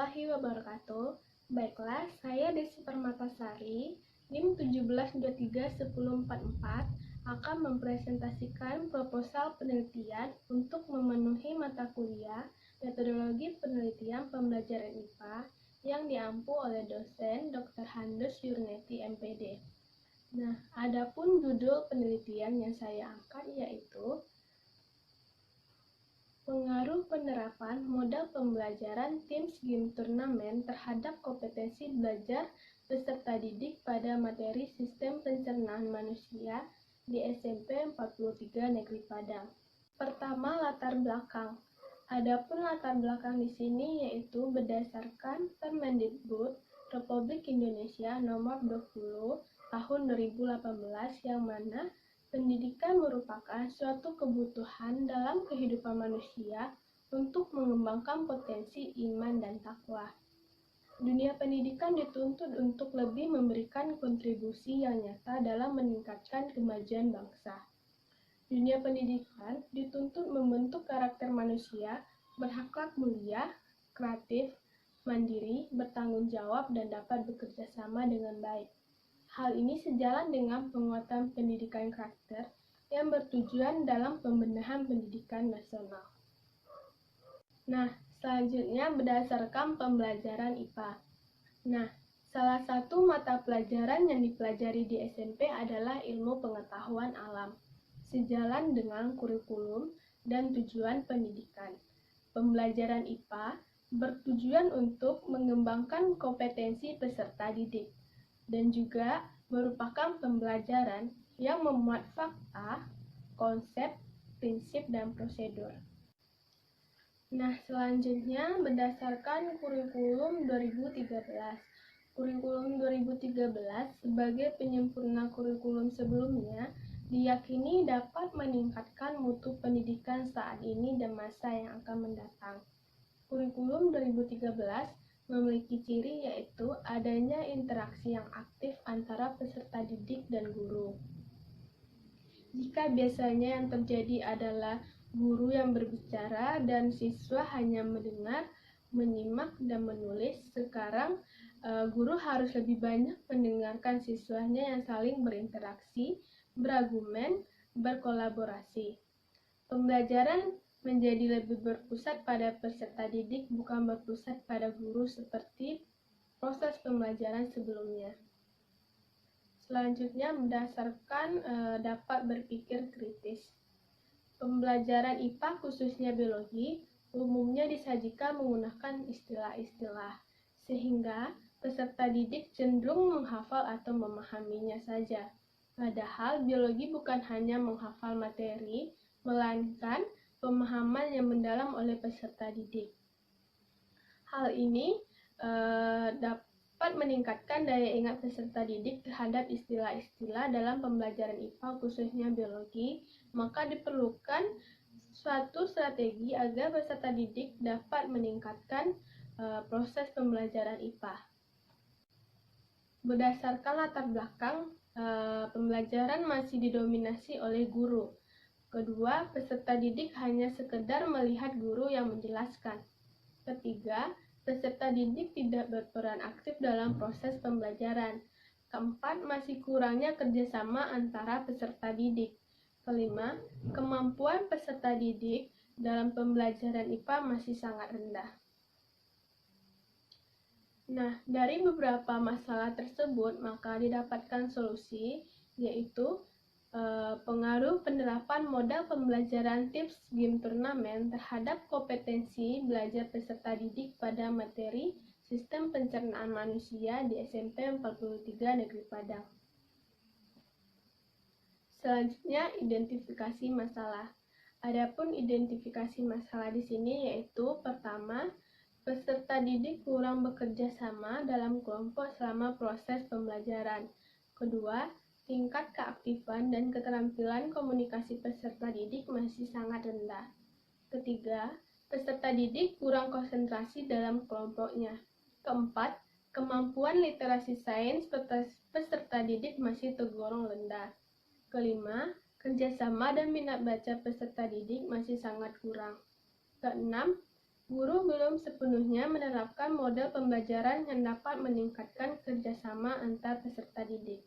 warahmatullahi wabarakatuh. Baiklah, saya Desi Permatasari, NIM 17231044, akan mempresentasikan proposal penelitian untuk memenuhi mata kuliah metodologi penelitian pembelajaran IPA yang diampu oleh dosen Dr. Handus Yurneti MPD. Nah, adapun judul penelitian yang saya angkat yaitu pengaruh penerapan modal pembelajaran Teams Game Turnamen terhadap kompetensi belajar peserta didik pada materi sistem pencernaan manusia di SMP 43 Negeri Padang. Pertama, latar belakang. Adapun latar belakang di sini yaitu berdasarkan Permendikbud Republik Indonesia Nomor 20 Tahun 2018 yang mana pendidikan merupakan suatu kebutuhan dalam kehidupan manusia untuk mengembangkan potensi iman dan takwa. Dunia pendidikan dituntut untuk lebih memberikan kontribusi yang nyata dalam meningkatkan kemajuan bangsa. Dunia pendidikan dituntut membentuk karakter manusia berakhlak mulia, kreatif, mandiri, bertanggung jawab, dan dapat bekerja sama dengan baik. Hal ini sejalan dengan penguatan pendidikan karakter yang bertujuan dalam pembenahan pendidikan nasional. Nah, selanjutnya berdasarkan pembelajaran IPA. Nah, salah satu mata pelajaran yang dipelajari di SMP adalah ilmu pengetahuan alam, sejalan dengan kurikulum dan tujuan pendidikan. Pembelajaran IPA bertujuan untuk mengembangkan kompetensi peserta didik, dan juga merupakan pembelajaran yang memuat fakta, konsep, prinsip, dan prosedur. Nah, selanjutnya berdasarkan kurikulum 2013. Kurikulum 2013 sebagai penyempurna kurikulum sebelumnya diyakini dapat meningkatkan mutu pendidikan saat ini dan masa yang akan mendatang. Kurikulum 2013 memiliki ciri yaitu adanya interaksi yang aktif antara peserta didik dan guru. Jika biasanya yang terjadi adalah guru yang berbicara dan siswa hanya mendengar, menyimak, dan menulis, sekarang guru harus lebih banyak mendengarkan siswanya yang saling berinteraksi, berargumen, berkolaborasi. Pembelajaran menjadi lebih berpusat pada peserta didik, bukan berpusat pada guru seperti proses pembelajaran sebelumnya. Selanjutnya, berdasarkan dapat berpikir kritis. Pembelajaran IPA khususnya biologi umumnya disajikan menggunakan istilah-istilah, sehingga peserta didik cenderung menghafal atau memahaminya saja. Padahal biologi bukan hanya menghafal materi, melainkan pemahaman yang mendalam oleh peserta didik. Hal ini dapat meningkatkan daya ingat peserta didik terhadap istilah-istilah dalam pembelajaran IPA khususnya biologi, maka diperlukan suatu strategi agar peserta didik dapat meningkatkan proses pembelajaran IPA. Berdasarkan latar belakang, pembelajaran masih didominasi oleh guru. Kedua, peserta didik hanya sekedar melihat guru yang menjelaskan. Ketiga, peserta didik tidak berperan aktif dalam proses pembelajaran. Keempat, masih kurangnya kerjasama antara peserta didik. Kelima, kemampuan peserta didik dalam pembelajaran IPA masih sangat rendah. Nah, dari beberapa masalah tersebut, maka didapatkan solusi, yaitu pengaruh penerapan modal pembelajaran Teams Game Turnamen terhadap kompetensi belajar peserta didik pada materi sistem pencernaan manusia di SMP 43 Negeri Padang. Selanjutnya, identifikasi masalah. Adapun identifikasi masalah di sini yaitu pertama, peserta didik kurang bekerja sama dalam kelompok selama proses pembelajaran. Kedua, tingkat keaktifan dan keterampilan komunikasi peserta didik masih sangat rendah. Ketiga, peserta didik kurang konsentrasi dalam kelompoknya. Keempat, kemampuan literasi sains peserta didik masih tergolong rendah. Kelima, kerjasama dan minat baca peserta didik masih sangat kurang. Keenam, Guru belum sepenuhnya menerapkan model pembelajaran yang dapat meningkatkan kerjasama antar peserta didik.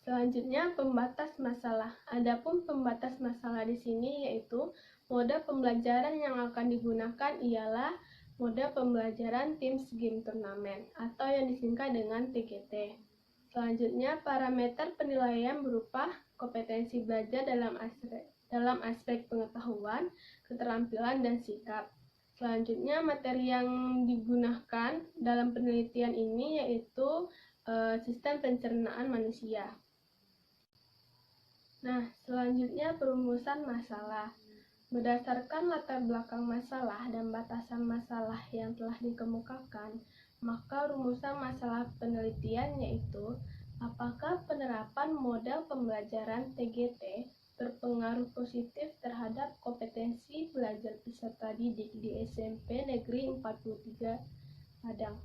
Selanjutnya, pembatas masalah. Adapun pembatas masalah di sini yaitu mode pembelajaran yang akan digunakan ialah mode pembelajaran Teams Game Turnamen atau yang disingkat dengan TGT. Selanjutnya, parameter penilaian berupa kompetensi belajar dalam aspek pengetahuan, keterampilan, dan sikap. Selanjutnya, materi yang digunakan dalam penelitian ini yaitu sistem pencernaan manusia. Nah, selanjutnya perumusan masalah. Berdasarkan latar belakang masalah dan batasan masalah yang telah dikemukakan, maka rumusan masalah penelitian yaitu apakah penerapan model pembelajaran TGT berpengaruh positif terhadap kompetensi belajar peserta didik di SMP Negeri 43 Padang.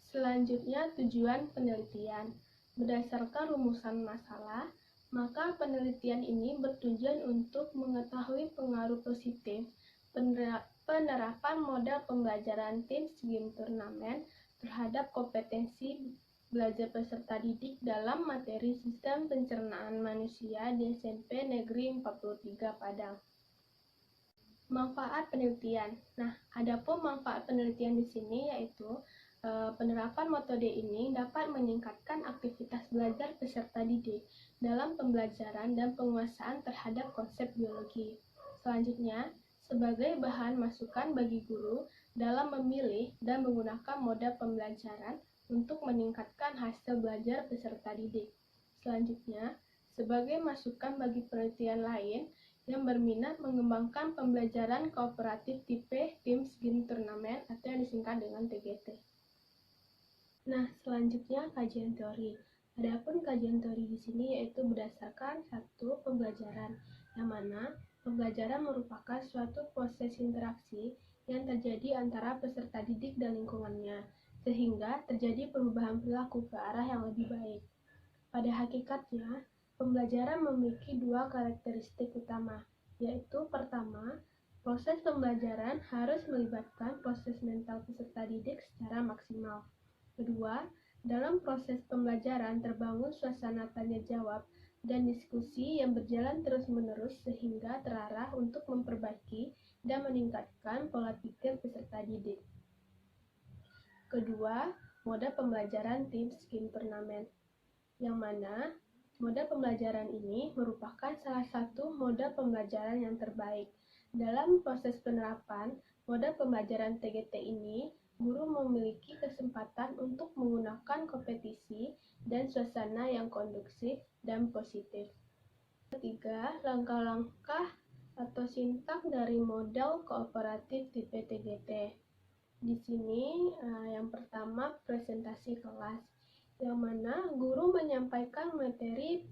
Selanjutnya, tujuan penelitian. Berdasarkan rumusan masalah, maka penelitian ini bertujuan untuk mengetahui pengaruh positif penerapan model pembelajaran Teams Game Turnamen terhadap kompetensi belajar peserta didik dalam materi sistem pencernaan manusia di SMP Negeri 43 Padang. Manfaat penelitian. Nah, adapun manfaat penelitian di sini yaitu penerapan metode ini dapat meningkatkan aktivitas belajar peserta didik dalam pembelajaran dan penguasaan terhadap konsep biologi. Selanjutnya, sebagai bahan masukan bagi guru dalam memilih dan menggunakan model pembelajaran untuk meningkatkan hasil belajar peserta didik. Selanjutnya, sebagai masukan bagi penelitian lain yang berminat mengembangkan pembelajaran kooperatif tipe Teams Game Turnamen atau yang disingkat dengan TGT. Nah, selanjutnya kajian teori. Adapun kajian teori di sini yaitu berdasarkan satu pembelajaran, yang mana pembelajaran merupakan suatu proses interaksi yang terjadi antara peserta didik dan lingkungannya, sehingga terjadi perubahan perilaku ke arah yang lebih baik. Pada hakikatnya, pembelajaran memiliki dua karakteristik utama, yaitu pertama, proses pembelajaran harus melibatkan proses mental peserta didik secara maksimal. Kedua, dalam proses pembelajaran terbangun suasana tanya jawab dan diskusi yang berjalan terus-menerus sehingga terarah untuk memperbaiki dan meningkatkan pola pikir peserta didik. Kedua, mode pembelajaran Teams Game Turnamen, yang mana mode pembelajaran ini merupakan salah satu mode pembelajaran yang terbaik. Dalam proses penerapan mode pembelajaran TGT ini, guru memiliki kesempatan untuk menggunakan kompetisi dan suasana yang kondusif dan positif. Ketiga, langkah-langkah atau sintaks dari model kooperatif tipe TGT. Di sini yang pertama presentasi kelas, yang mana guru menyampaikan materi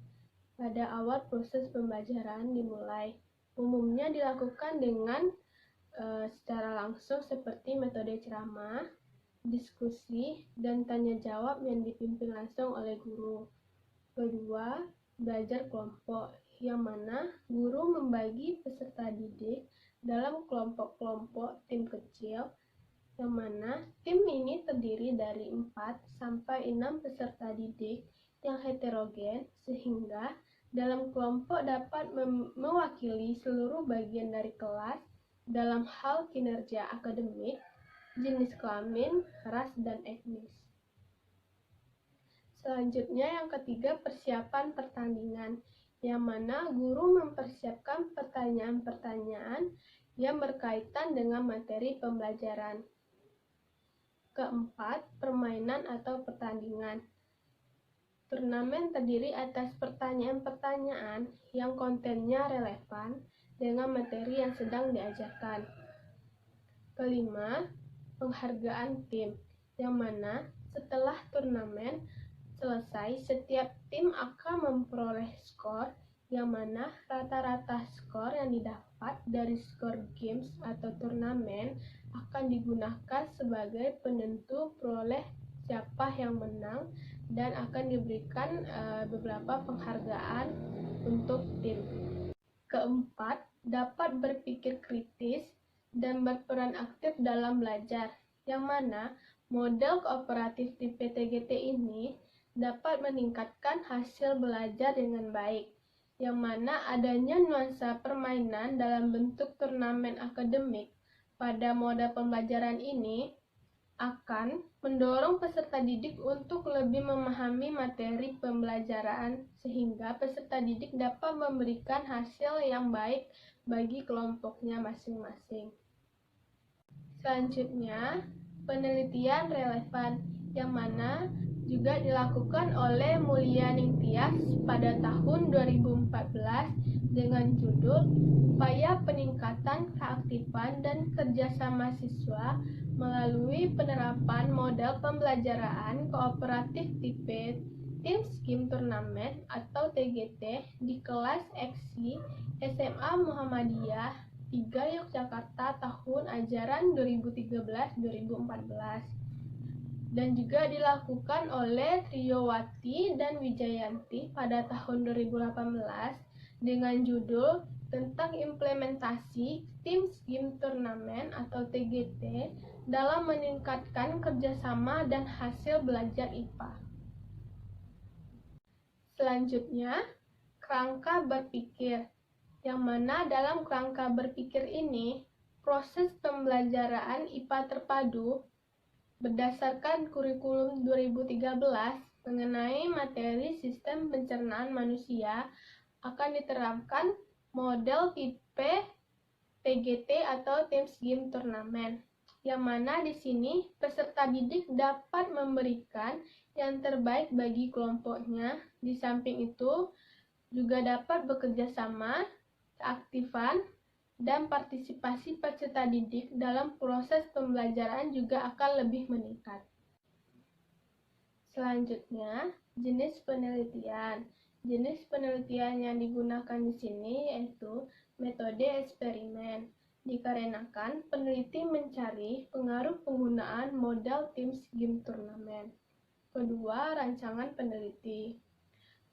pada awal proses pembelajaran dimulai. Umumnya dilakukan dengan secara langsung seperti metode ceramah, diskusi, dan tanya jawab yang dipimpin langsung oleh guru. Kedua, belajar kelompok, yang mana guru membagi peserta didik dalam kelompok-kelompok tim kecil, yang mana tim ini terdiri dari 4 sampai 6 peserta didik yang heterogen, sehingga dalam kelompok dapat mewakili seluruh bagian dari kelas dalam hal kinerja akademik, jenis kelamin, ras, dan etnis. Selanjutnya yang ketiga, persiapan pertandingan, yang mana guru mempersiapkan pertanyaan-pertanyaan yang berkaitan dengan materi pembelajaran. Keempat, permainan atau pertandingan. Turnamen terdiri atas pertanyaan-pertanyaan yang kontennya relevan dengan materi yang sedang diajarkan. Kelima, penghargaan tim, yang mana setelah turnamen selesai, setiap tim akan memperoleh skor, yang mana rata-rata skor yang didapat dari skor games atau turnamen akan digunakan sebagai penentu peroleh siapa yang menang dan akan diberikan beberapa penghargaan untuk tim. Keempat, dapat berpikir kritis dan berperan aktif dalam belajar, yang mana model kooperatif tipe TGT ini dapat meningkatkan hasil belajar dengan baik, yang mana adanya nuansa permainan dalam bentuk turnamen akademik pada moda pembelajaran ini akan mendorong peserta didik untuk lebih memahami materi pembelajaran sehingga peserta didik dapat memberikan hasil yang baik bagi kelompoknya masing-masing. Selanjutnya, penelitian relevan yang mana juga dilakukan oleh Mulyaning Tias pada tahun 2014 dengan judul Upaya Peningkatan Keaktifan dan Kerjasama Siswa melalui penerapan model pembelajaran kooperatif tipe Tim Scheme Turnamen atau TGT di kelas EKSI SMA Muhammadiyah 3 Yogyakarta tahun ajaran 2013-2014 dan juga dilakukan oleh Triyowati dan Wijayanti pada tahun 2018 dengan judul tentang implementasi Tim Scheme Turnamen atau TGT dalam meningkatkan kerjasama dan hasil belajar IPA. Selanjutnya, kerangka berpikir, yang mana dalam kerangka berpikir ini, proses pembelajaran IPA terpadu berdasarkan kurikulum 2013 mengenai materi sistem pencernaan manusia akan diterapkan model tipe TGT atau Tim Scheme Turnamen, yang mana di sini peserta didik dapat memberikan yang terbaik bagi kelompoknya. Di samping itu juga dapat bekerja sama, keaktifan, dan partisipasi peserta didik dalam proses pembelajaran juga akan lebih meningkat. Selanjutnya, jenis penelitian. Jenis penelitian yang digunakan di sini yaitu metode eksperimen, dikarenakan peneliti mencari pengaruh penggunaan model Tim Scheme Turnamen. Kedua, rancangan peneliti.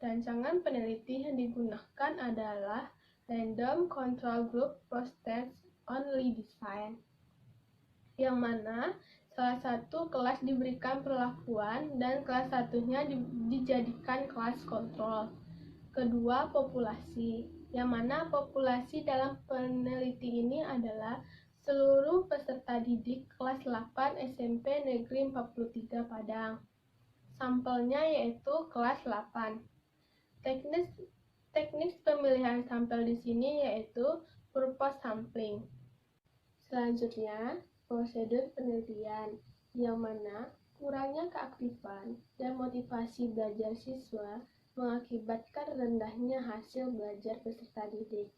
Rancangan peneliti yang digunakan adalah Random Control Group Process Only Design, yang mana salah satu kelas diberikan perlakuan dan kelas satunya dijadikan kelas kontrol. Kedua, populasi, yang mana populasi dalam peneliti ini adalah seluruh peserta didik kelas 8 SMP Negeri 43 Padang. Sampelnya yaitu kelas 8. Teknis pemilihan sampel di sini yaitu purpose sampling. Selanjutnya, prosedur penelitian, yang mana kurangnya keaktifan dan motivasi belajar siswa mengakibatkan rendahnya hasil belajar peserta didik.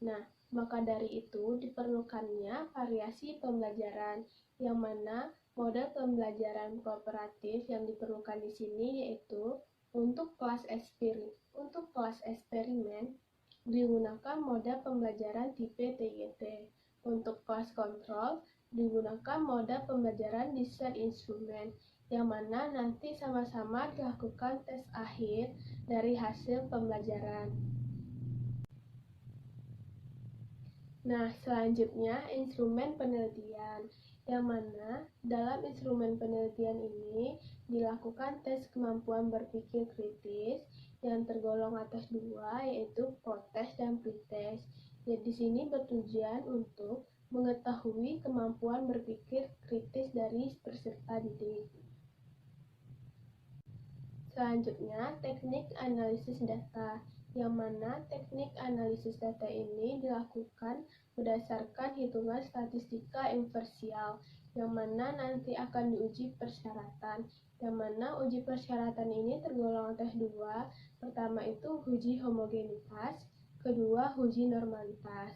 Nah, maka dari itu diperlukannya variasi pembelajaran, yang mana model pembelajaran kooperatif yang diperlukan di sini yaitu untuk kelas eksperimen digunakan model pembelajaran tipe TGT. Untuk kelas kontrol digunakan model pembelajaran desain instrumen, yang mana nanti sama-sama dilakukan tes akhir dari hasil pembelajaran. Nah, selanjutnya instrumen penelitian, yang mana dalam instrumen penelitian ini dilakukan tes kemampuan berpikir kritis yang tergolong atas dua, yaitu protest dan pretest. Jadi di sini bertujuan untuk mengetahui kemampuan berpikir kritis dari peserta didik. Selanjutnya, teknik analisis data, yang mana teknik analisis data ini dilakukan berdasarkan hitungan statistika inversial, yang mana nanti akan diuji persyaratan, yang mana uji persyaratan ini tergolong atas dua. Pertama itu uji homogenitas, kedua uji normalitas.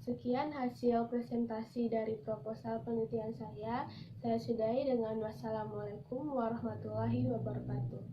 Sekian hasil presentasi dari proposal penelitian saya. Saya sudahi dengan wassalamualaikum warahmatullahi wabarakatuh.